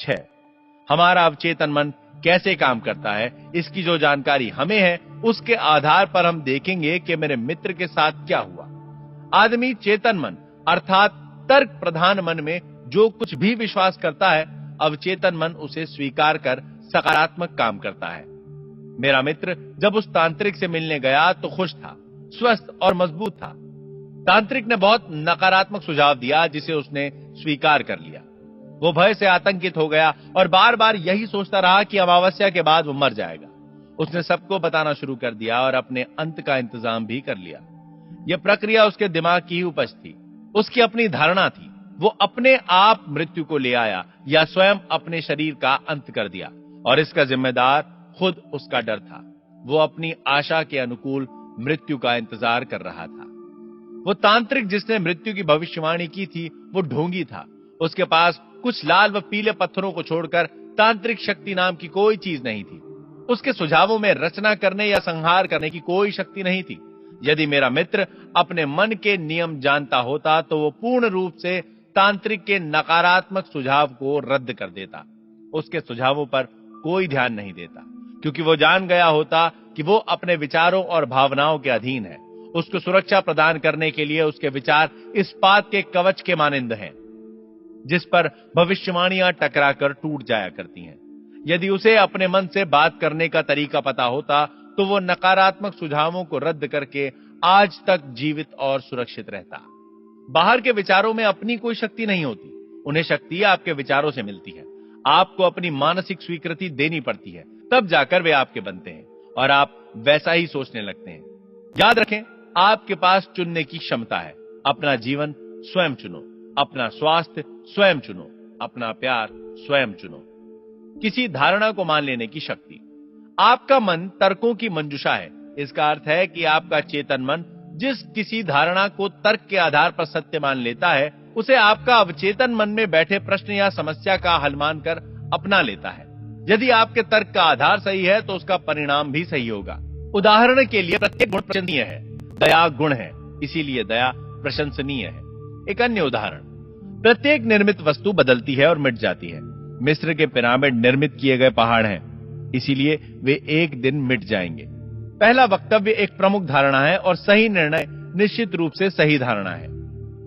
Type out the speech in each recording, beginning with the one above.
6। हमारा अवचेतन मन कैसे काम करता है, इसकी जो जानकारी हमें है, उसके आधार पर हम देखेंगे कि मेरे मित्र के साथ क्या हुआ। आदमी चेतन मन अर्थात तर्क प्रधान मन में जो कुछ भी विश्वास करता है, अवचेतन मन उसे स्वीकार कर सकारात्मक काम करता है। मेरा मित्र जब उस तांत्रिक से मिलने गया तो खुश था, स्वस्थ और मजबूत था। तांत्रिक ने बहुत नकारात्मक सुझाव दिया जिसे उसने स्वीकार कर लिया। वो भय से आतंकित हो गया और बार बार यही सोचता रहा कि अमावस्या के बाद वो मर जाएगा। उसने सबको बताना शुरू कर दिया और अपने अंत का इंतजाम भी कर लिया। यह प्रक्रिया उसके दिमाग की ही उपज थी, उसकी अपनी धारणा थी। वो अपने आप मृत्यु को ले आया या स्वयं अपने शरीर का अंत कर दिया, और इसका जिम्मेदार खुद उसका डर था। वो अपनी आशा के अनुकूल मृत्यु का इंतजार कर रहा था। वो तांत्रिक जिसने मृत्यु की भविष्यवाणी की थी, वो ढोंगी था। उसके पास कुछ लाल व पीले पत्थरों को छोड़कर तांत्रिक शक्ति नाम की कोई चीज नहीं थी। उसके सुझावों में रचना करने या संहार करने की कोई शक्ति नहीं थी। यदि मेरा मित्र अपने मन के नियम जानता होता तो वो पूर्ण रूप से तांत्रिक के नकारात्मक सुझाव को रद्द कर देता। उसके सुझावों पर कोई ध्यान नहीं देता, क्योंकि वो जान गया होता कि वो अपने विचारों और भावनाओं के अधीन है। उसको सुरक्षा प्रदान करने के लिए उसके विचार इस्पात के कवच के मानिंद हैं, जिस पर भविष्यवाणियां टकराकर टूट जाया करती हैं। यदि उसे अपने मन से बात करने का तरीका पता होता तो वो नकारात्मक सुझावों को रद्द करके आज तक जीवित और सुरक्षित रहता। बाहर के विचारों में अपनी कोई शक्ति नहीं होती, उन्हें शक्ति आपके विचारों से मिलती है। आपको अपनी मानसिक स्वीकृति देनी पड़ती है, तब जाकर वे आपके बनते हैं और आप वैसा ही सोचने लगते हैं। याद रखें, आपके पास चुनने की क्षमता है। अपना जीवन स्वयं चुनो, अपना स्वास्थ्य स्वयं चुनो, अपना प्यार स्वयं चुनो। किसी धारणा को मान लेने की शक्ति। आपका मन तर्कों की मंजुषा है। इसका अर्थ है कि आपका चेतन मन जिस किसी धारणा को तर्क के आधार पर सत्य मान लेता है, उसे आपका अवचेतन मन में बैठे प्रश्न या समस्या का हल मानकर अपना लेता है। यदि आपके तर्क का आधार सही है तो उसका परिणाम भी सही होगा। उदाहरण के लिए, प्रत्येक गुण प्रशंसनीय है। दया गुण है, इसीलिए दया प्रशंसनीय है। एक अन्य उदाहरण, प्रत्येक निर्मित वस्तु बदलती है और मिट जाती है। मिस्र के पिरामिड निर्मित किए गए पहाड़ हैं, इसीलिए वे एक दिन मिट जाएंगे। पहला वक्तव्य एक प्रमुख धारणा है और सही निर्णय निश्चित रूप से सही धारणा है।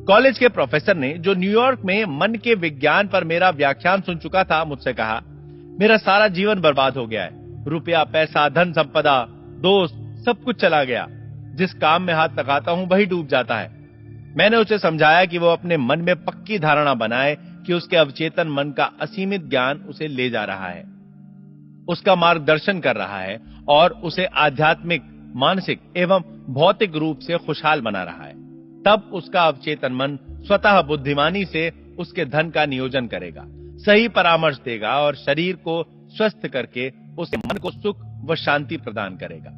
कॉलेज के प्रोफेसर ने, जो न्यूयॉर्क में मन के विज्ञान पर मेरा व्याख्यान सुन चुका था, मुझसे कहा, मेरा सारा जीवन बर्बाद हो गया है। रुपया, पैसा, धन संपदा, दोस्त, सब कुछ चला गया। जिस काम में हाथ लगाता हूं वही डूब जाता है। मैंने उसे समझाया कि वो अपने मन में पक्की धारणा बनाए कि उसके अवचेतन मन का असीमित ज्ञान उसे ले जा रहा है, उसका मार्गदर्शन कर रहा है और उसे आध्यात्मिक, मानसिक एवं भौतिक रूप से खुशहाल बना रहा है। तब उसका अवचेतन मन स्वतः बुद्धिमानी से उसके धन का नियोजन करेगा, सही परामर्श देगा और शरीर को स्वस्थ करके उसके मन को सुख व शांति प्रदान करेगा।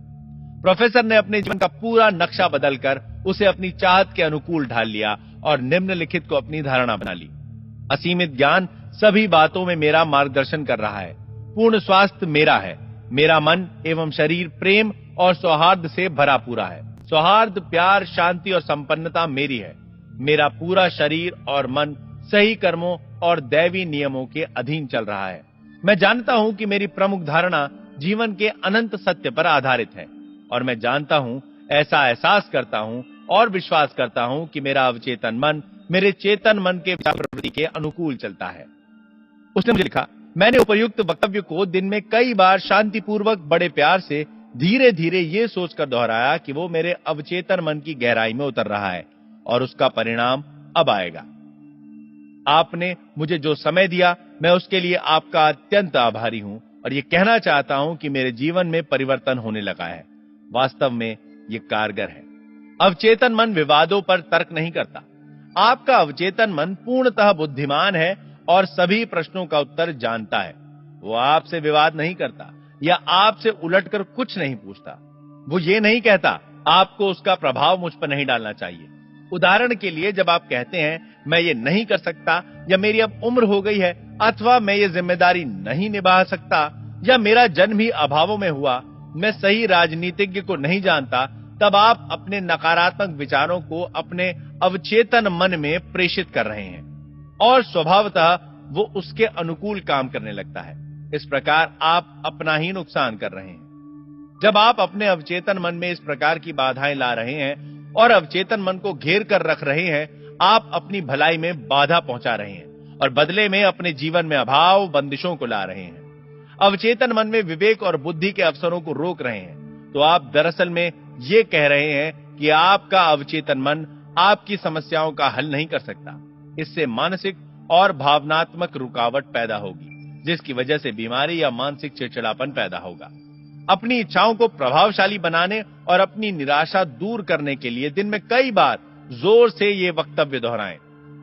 प्रोफेसर ने अपने जीवन का पूरा नक्शा बदलकर उसे अपनी चाहत के अनुकूल ढाल लिया और निम्नलिखित को अपनी धारणा बना ली। असीमित ज्ञान सभी बातों में मेरा मार्गदर्शन कर रहा है। पूर्ण स्वास्थ्य मेरा है। मेरा मन एवं शरीर प्रेम और सौहार्द से भरा पूरा है। सौहार्द, प्यार, शांति और संपन्नता मेरी है। मेरा पूरा शरीर और मन सही कर्मों और दैवी नियमों के अधीन चल रहा है। मैं जानता हूं कि मेरी प्रमुख धारणा जीवन के अनंत सत्य पर आधारित है और मैं जानता हूं, ऐसा एहसास करता हूं और विश्वास करता हूं कि मेरा अवचेतन मन मेरे चेतन मन के विचार प्रवृत्ति के अनुकूल चलता है। उसने मुझे लिखा, मैंने उपयुक्त वक्तव्य को दिन में कई बार शांतिपूर्वक बड़े प्यार से धीरे धीरे ये सोचकर दोहराया कि वो मेरे अवचेतन मन की गहराई में उतर रहा है और उसका परिणाम अब आएगा। आपने मुझे जो समय दिया, मैं उसके लिए आपका अत्यंत आभारी हूं और ये कहना चाहता हूं कि मेरे जीवन में परिवर्तन होने लगा है। वास्तव में ये कारगर है। अवचेतन मन विवादों पर तर्क नहीं करता। आपका अवचेतन मन पूर्णतः बुद्धिमान है और सभी प्रश्नों का उत्तर जानता है। वो आपसे विवाद नहीं करता या आपसे उलटकर कुछ नहीं पूछता। वो ये नहीं कहता, आपको उसका प्रभाव मुझ पर नहीं डालना चाहिए। उदाहरण के लिए, जब आप कहते हैं मैं ये नहीं कर सकता या मेरी अब उम्र हो गई है अथवा मैं ये जिम्मेदारी नहीं निभा सकता या मेरा जन्म ही अभावों में हुआ, मैं सही राजनीतिज्ञ को नहीं जानता, तब आप अपने नकारात्मक विचारों को अपने अवचेतन मन में प्रेषित कर रहे हैं और स्वभावतः वो उसके अनुकूल काम करने लगता है। इस प्रकार आप अपना ही नुकसान कर रहे हैं। जब आप अपने अवचेतन मन में इस प्रकार की बाधाएं ला रहे हैं और अवचेतन मन को घेर कर रख रहे हैं, आप अपनी भलाई में बाधा पहुंचा रहे हैं और बदले में अपने जीवन में अभाव, बंदिशों को ला रहे हैं। अवचेतन मन में विवेक और बुद्धि के अवसरों को रोक रहे हैं, तो आप दरअसल में ये कह रहे हैं कि आपका अवचेतन मन आपकी समस्याओं का हल नहीं कर सकता। इससे मानसिक और भावनात्मक रुकावट पैदा होगी, जिसकी वजह से बीमारी या मानसिक चिड़चिड़ापन पैदा होगा। अपनी इच्छाओं को प्रभावशाली बनाने और अपनी निराशा दूर करने के लिए दिन में कई बार जोर से ये वक्तव्य दोहराएं।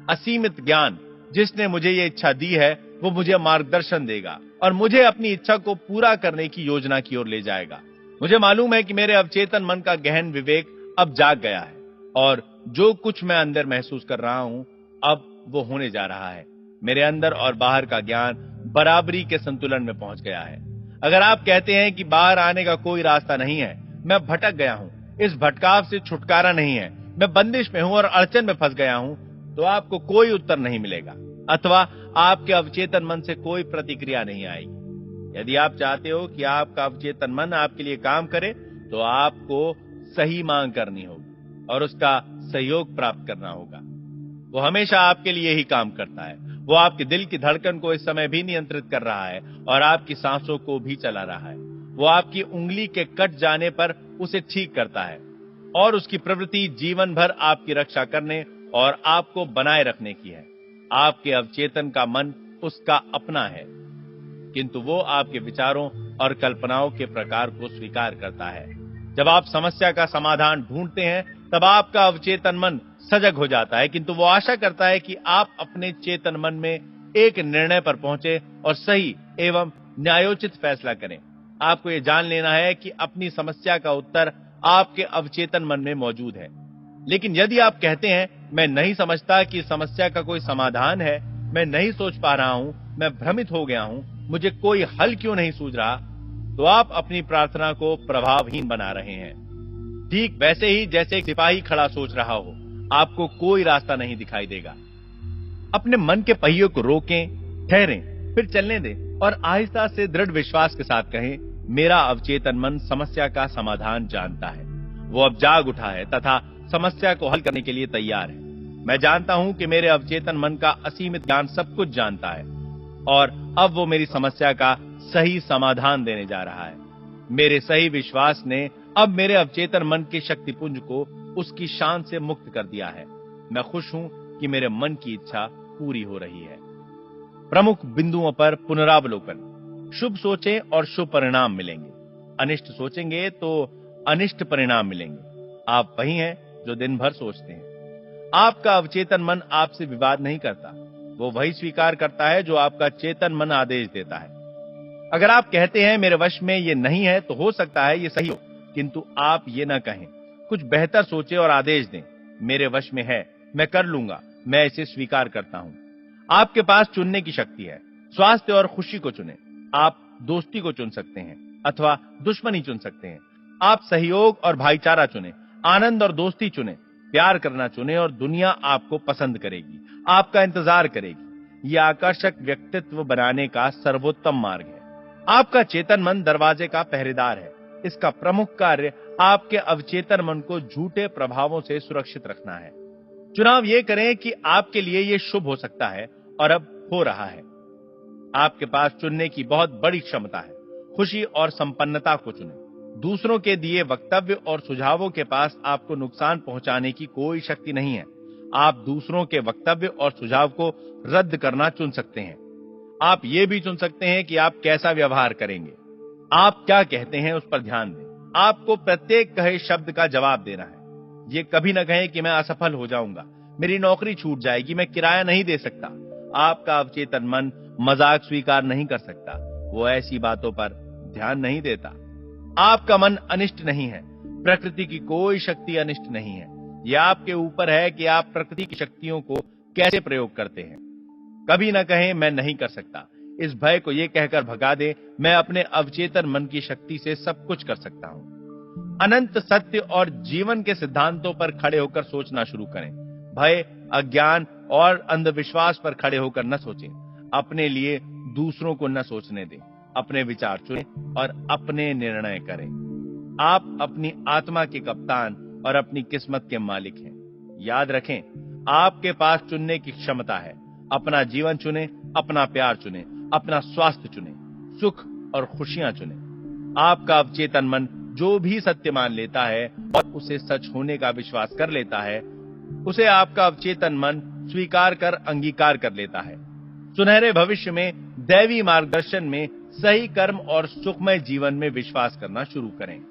असीमित ज्ञान, जिसने मुझे ये इच्छा दी है, वो मुझे मार्गदर्शन देगा और मुझे अपनी इच्छा को पूरा करने की योजना की ओर ले जाएगा। मुझे मालूम है कि मेरे अवचेतन मन का गहन विवेक अब जाग गया है और जो कुछ मैं अंदर महसूस कर रहा हूं, अब वो होने जा रहा है। मेरे अंदर और बाहर का ज्ञान बराबरी के संतुलन में पहुंच गया है। अगर आप कहते हैं कि बाहर आने का कोई रास्ता नहीं है, मैं भटक गया हूं, इस भटकाव से छुटकारा नहीं है, मैं बंदिश में हूं और अड़चन में फंस गया हूं, तो आपको कोई उत्तर नहीं मिलेगा अथवा आपके अवचेतन मन से कोई प्रतिक्रिया नहीं आएगी। यदि आप चाहते हो कि आपका अवचेतन मन आपके लिए काम करे, तो आपको सही मांग करनी होगी और उसका सहयोग प्राप्त करना होगा। वो हमेशा आपके लिए ही काम करता है। वो आपके दिल की धड़कन को इस समय भी नियंत्रित कर रहा है और आपकी सांसों को भी चला रहा है। वो आपकी उंगली के कट जाने पर उसे ठीक करता है और उसकी प्रवृत्ति जीवन भर आपकी रक्षा करने और आपको बनाए रखने की है। आपके अवचेतन का मन उसका अपना है, किंतु वो आपके विचारों और कल्पनाओं के प्रकार को स्वीकार करता है। जब आप समस्या का समाधान ढूंढते हैं, तब आपका अवचेतन मन सजग हो जाता है, किंतु वो आशा करता है कि आप अपने चेतन मन में एक निर्णय पर पहुंचे और सही एवं न्यायोचित फैसला करें। आपको ये जान लेना है कि अपनी समस्या का उत्तर आपके अवचेतन मन में मौजूद है। लेकिन यदि आप कहते हैं, मैं नहीं समझता कि समस्या का कोई समाधान है, मैं नहीं सोच पा रहा हूं, मैं भ्रमित हो गया हूं, मुझे कोई हल क्यों नहीं सूझ रहा, तो आप अपनी प्रार्थना को प्रभावहीन बना रहे हैं। ठीक वैसे ही जैसे एक सिपाही खड़ा सोच रहा हो, आपको कोई रास्ता नहीं दिखाई देगा। अपने मन के पहिए को रोकें, ठहरें, फिर चलने दें और आहिस्ता से दृढ़ विश्वास के साथ कहें, मेरा अवचेतन मन समस्या का समाधान जानता है। वो अब जाग उठा है तथा समस्या को हल करने के लिए तैयार है। मैं जानता हूं कि मेरे अवचेतन मन का असीमित ज्ञान सब कुछ जानता है और अब वो मेरी समस्या का सही समाधान देने जा रहा है। मेरे सही विश्वास ने अब मेरे अवचेतन मन के शक्तिपुंज को उसकी शान से मुक्त कर दिया है। मैं खुश हूं कि मेरे मन की इच्छा पूरी हो रही है। प्रमुख बिंदुओं पर पुनरावलोकन। शुभ सोचें और शुभ परिणाम मिलेंगे। अनिष्ट सोचेंगे तो अनिष्ट परिणाम मिलेंगे। आप वही हैं जो दिन भर सोचते हैं। आपका अवचेतन मन आपसे विवाद नहीं करता, वो वही स्वीकार करता है जो आपका चेतन मन आदेश देता है। अगर आप कहते हैं मेरे वश में ये नहीं है, तो हो सकता है ये सही हो, किंतु आप ये ना कहें, कुछ बेहतर सोचें और आदेश दें, मेरे वश में है, मैं कर लूंगा, मैं इसे स्वीकार करता हूं। आपके पास चुनने की शक्ति है। स्वास्थ्य और खुशी को चुनें। आप दोस्ती को चुन सकते हैं अथवा दुश्मनी चुन सकते हैं। आप सहयोग और भाईचारा चुनें, आनंद और दोस्ती चुनें, प्यार करना चुनें और दुनिया आपको पसंद करेगी, आपका इंतजार करेगी। यह आकर्षक व्यक्तित्व बनाने का सर्वोत्तम मार्ग है। आपका चेतन मन दरवाजे का पहरेदार है। इसका प्रमुख कार्य आपके अवचेतन मन को झूठे प्रभावों से सुरक्षित रखना है। चुनाव ये करें कि आपके लिए ये शुभ हो सकता है और अब हो रहा है। आपके पास चुनने की बहुत बड़ी क्षमता है। खुशी और संपन्नता को चुनें। दूसरों के दिए वक्तव्य और सुझावों के पास आपको नुकसान पहुंचाने की कोई शक्ति नहीं है। आप दूसरों के वक्तव्य और सुझाव को रद्द करना चुन सकते हैं। आप ये भी चुन सकते हैं कि आप कैसा व्यवहार करेंगे। आप क्या कहते हैं उस पर ध्यान दें। आपको प्रत्येक कहे शब्द का जवाब देना है। ये कभी न कहें कि मैं असफल हो जाऊंगा, मेरी नौकरी छूट जाएगी, मैं किराया नहीं दे सकता। आपका अवचेतन मन मजाक स्वीकार नहीं कर सकता। वो ऐसी बातों पर ध्यान नहीं देता। आपका मन अनिष्ट नहीं है। प्रकृति की कोई शक्ति अनिष्ट नहीं है। यह आपके ऊपर है कि आप प्रकृति की शक्तियों को कैसे प्रयोग करते हैं। कभी न कहें मैं नहीं कर सकता। इस भय को ये कहकर भगा दे, मैं अपने अवचेतन मन की शक्ति से सब कुछ कर सकता हूं। अनंत सत्य और जीवन के सिद्धांतों पर खड़े होकर सोचना शुरू करें। भय, अज्ञान और अंधविश्वास पर खड़े होकर न सोचें। अपने लिए दूसरों को न सोचने दें, अपने विचार चुनें और अपने निर्णय करें। आप अपनी आत्मा के कप्तान और अपनी किस्मत के मालिक हैं। याद रखें, आपके पास चुनने की क्षमता है। अपना जीवन चुनें, अपना प्यार चुनें, अपना स्वास्थ्य चुनें, सुख और खुशियां चुनें। आपका अवचेतन मन जो भी सत्य मान लेता है और उसे सच होने का विश्वास कर लेता है, उसे आपका अवचेतन मन स्वीकार कर अंगीकार कर लेता है। सुनहरे भविष्य में, दैवी मार्गदर्शन में, सही कर्म और सुखमय जीवन में विश्वास करना शुरू करें।